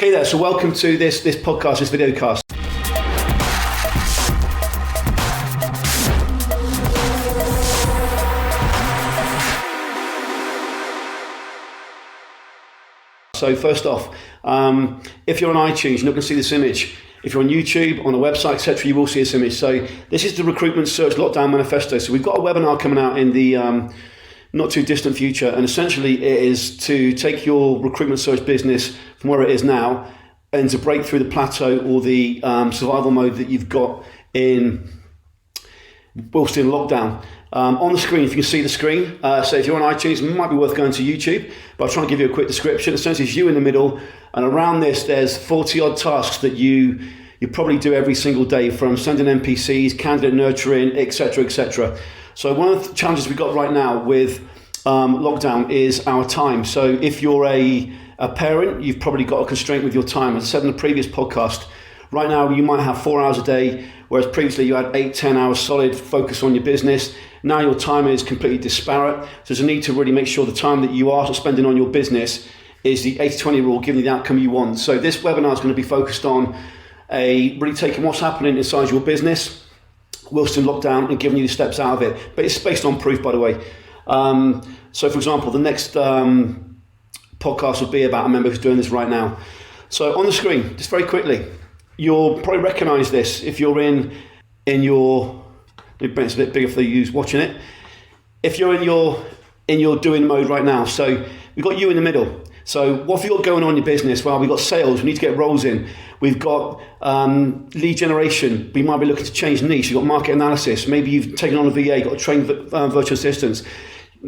Okay there, so welcome to this podcast, this video cast. So first off, if you're on iTunes, you're not going to see this image. If you're on YouTube, on a website, etc., you will see this image. So this is the Recruitment Search Lockdown Manifesto. So we've got a webinar coming out in the not too distant future, and essentially it is to take your recruitment search business from where it is now and to break through the plateau or the survival mode that you've got in whilst in lockdown. On the screen, if you can see the screen, so if you're on iTunes, it might be worth going to YouTube, but I'll try and give you a quick description. Essentially, it's you in the middle, and around this, there's 40 odd tasks that you probably do every single day, from sending NPCs, candidate nurturing, etc., etc. So one of the challenges we've got right now with lockdown is our time. So if you're a parent, you've probably got a constraint with your time. As I said in the previous podcast, right now you might have 4 hours a day, whereas previously you had 8-10 hours solid focus on your business. Now your time is completely disparate. So there's a need to really make sure the time that you are spending on your business is the 80-20 rule, giving you the outcome you want. So this webinar is going to be focused on really taking what's happening inside your business whilst in lockdown and giving you the steps out of it. But it's based on proof, by the way. So for example, the next podcast will be about a member who's doing this right now. So on the screen, just very quickly, you'll probably recognize this if you're in your, it's a bit bigger for you watching it. If you're in your doing mode right now, so we've got you in the middle. So what have you got going on in your business? Well, we've got sales, we need to get roles in. We've got lead generation, we might be looking to change niche. You've got market analysis, maybe you've taken on a VA, got to train virtual assistants.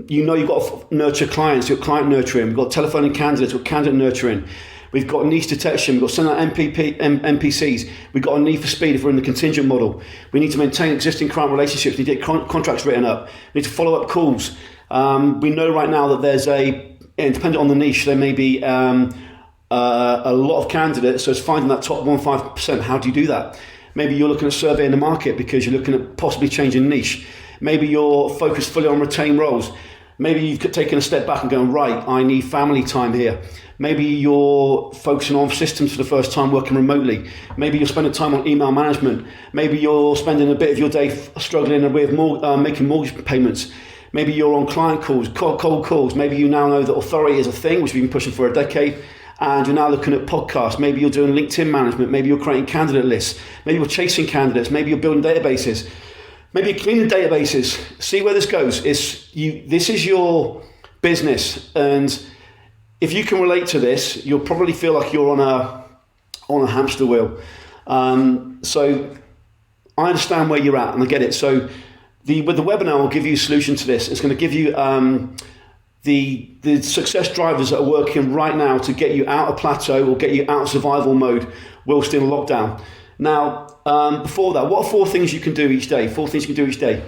You know you've got to nurture clients, you've got client nurturing. We've got telephoning candidates, we've got candidate nurturing. We've got niche detection, we've got send out NPCs, we've got a need for speed if we're in the contingent model. We need to maintain existing client relationships, we need to get contracts written up, we need to follow up calls. We know right now that there's depending on the niche, there may be a lot of candidates, so it's finding that top 1-5%. How do you do that? Maybe you're looking at surveying the market because you're looking at possibly changing niche. Maybe you're focused fully on retained roles. Maybe you've taken a step back and going, right, I need family time here. Maybe you're focusing on systems for the first time, working remotely. Maybe you're spending time on email management. Maybe you're spending a bit of your day struggling with making mortgage payments. Maybe you're on client calls, cold calls. Maybe you now know that authority is a thing, which we've been pushing for a decade, and you're now looking at podcasts. Maybe you're doing LinkedIn management. Maybe you're creating candidate lists. Maybe you're chasing candidates. Maybe you're building databases. Maybe you're cleaning databases. See where this goes. This is your business, and if you can relate to this, you'll probably feel like you're on a hamster wheel. So I understand where you're at, and I get it. So with the webinar, will give you a solution to this. It's going to give you the success drivers that are working right now to get you out of plateau or get you out of survival mode whilst in lockdown. Now, before that, what are 4 things you can do each day? 4 things you can do each day.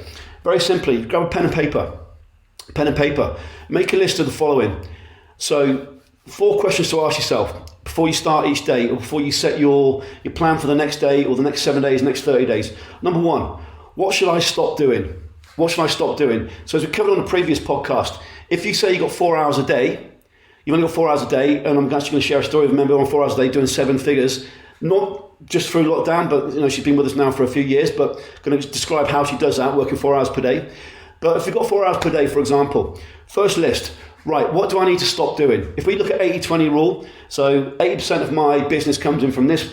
Very simply, grab a pen and paper. Make a list of the following. So 4 questions to ask yourself before you start each day or before you set your plan for the next day or the next 7 days, next 30 days. Number 1, what should I stop doing? What should I stop doing? So as we covered on the previous podcast, if you say you've got 4 hours a day, you've only got 4 hours a day, and I'm actually going to share a story of a member on 4 hours a day doing 7 figures, not just through lockdown, but she's been with us now for a few years, but going to describe how she does that, working 4 hours per day. But if you've got 4 hours per day, for example, first list, right, what do I need to stop doing? If we look at 80-20 rule, so 80% of my business comes in from this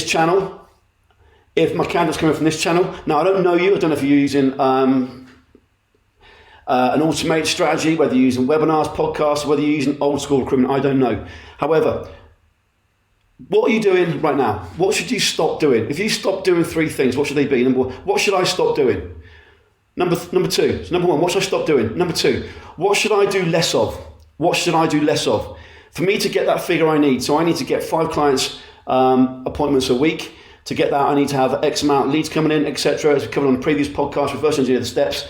channel. If my candidate's coming from this channel, now I don't know you, I don't know if you're using an automated strategy, whether you're using webinars, podcasts, whether you're using old school recruitment, I don't know. However, what are you doing right now? What should you stop doing? If you stop doing 3 things, what should they be? Number 1, what should I stop doing? Number 2, so number 1, what should I stop doing? Number 2, what should I do less of? What should I do less of? For me to get that figure I need, so I need to get 5 clients appointments a week. To get that, I need to have X amount of leads coming in, etc. As we covered on the previous podcast, reverse engineer the steps.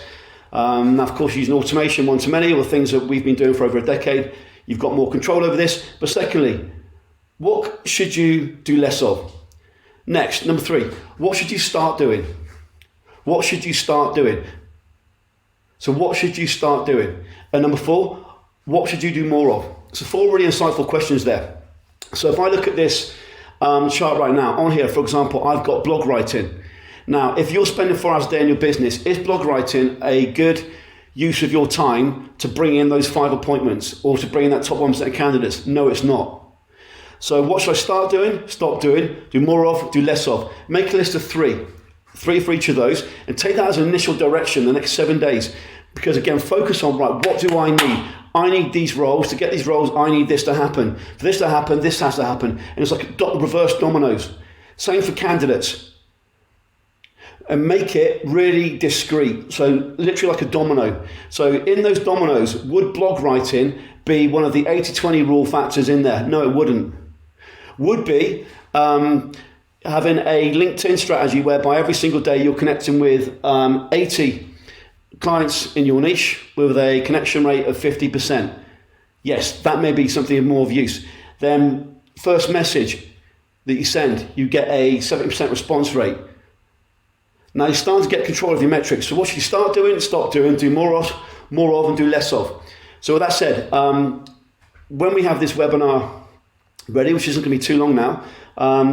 Now, of course, using automation one-to-many, or things that we've been doing for over a decade, you've got more control over this. But secondly, what should you do less of? Next, number 3, what should you start doing? What should you start doing? So what should you start doing? And number 4, what should you do more of? So 4 really insightful questions there. So if I look at this chart right now, on here, for example, I've got blog writing. Now, if you're spending 4 hours a day in your business, is blog writing a good use of your time to bring in those 5 appointments or to bring in that top 1% of candidates? No, it's not. So what should I start doing, stop doing, do more of, do less of? Make a list of 3 for each of those, and take that as an initial direction the next 7 days. Because again, focus on, right, what do I need? I need these roles. To get these roles, I need this to happen. For this to happen, this has to happen. And it's like reverse dominoes. Same for candidates. And make it really discreet. So literally like a domino. So in those dominoes, would blog writing be one of the 80-20 rule factors in there? No, it wouldn't. Would be having a LinkedIn strategy whereby every single day you're connecting with 80 clients in your niche with a connection rate of 50%. Yes, that may be something of more of use. Then first message that you send, you get a 70% response rate. Now you're starting to get control of your metrics. So what should you start doing, stop doing, do more of, and do less of? So with that said, when we have this webinar ready, which isn't going to be too long now,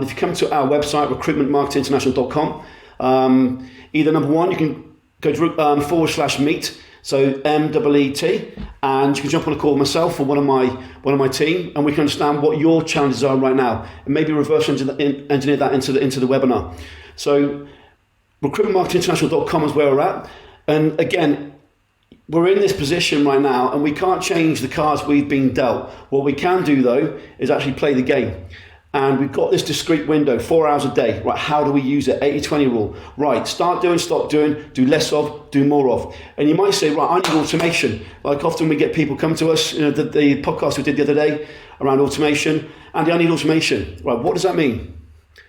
if you come to our website, recruitmentmarketinginternational.com, either number 1, you can go to /meet, so MEET, and you can jump on a call with myself or one of my team, and we can understand what your challenges are right now, and maybe reverse engineer that into the webinar. So recruitmentmarketinginternational.com is where we're at, and again, we're in this position right now, and we can't change the cards we've been dealt. What we can do though is actually play the game. And we've got this discrete window, 4 hours a day. Right, how do we use it? 80-20 rule. Right, start doing, stop doing, do less of, do more of. And you might say, right, I need automation. Like often we get people come to us, the podcast we did the other day around automation, and I need automation. Right, what does that mean?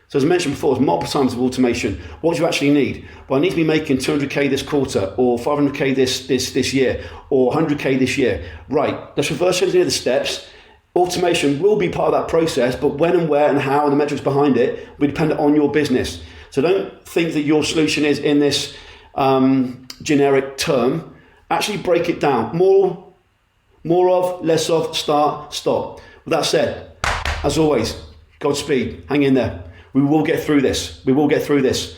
So as I mentioned before, there's multiple times of automation. What do you actually need? Well, I need to be making 200K this quarter, or 500K this year, or 100K this year. Right, let's reverse engineer the steps. Automation will be part of that process, but when and where and how and the metrics behind it will be dependent on your business. So don't think that your solution is in this generic term. Actually break it down. More of, less of, start, stop. With that said, as always, Godspeed, hang in there. We will get through this. We will get through this.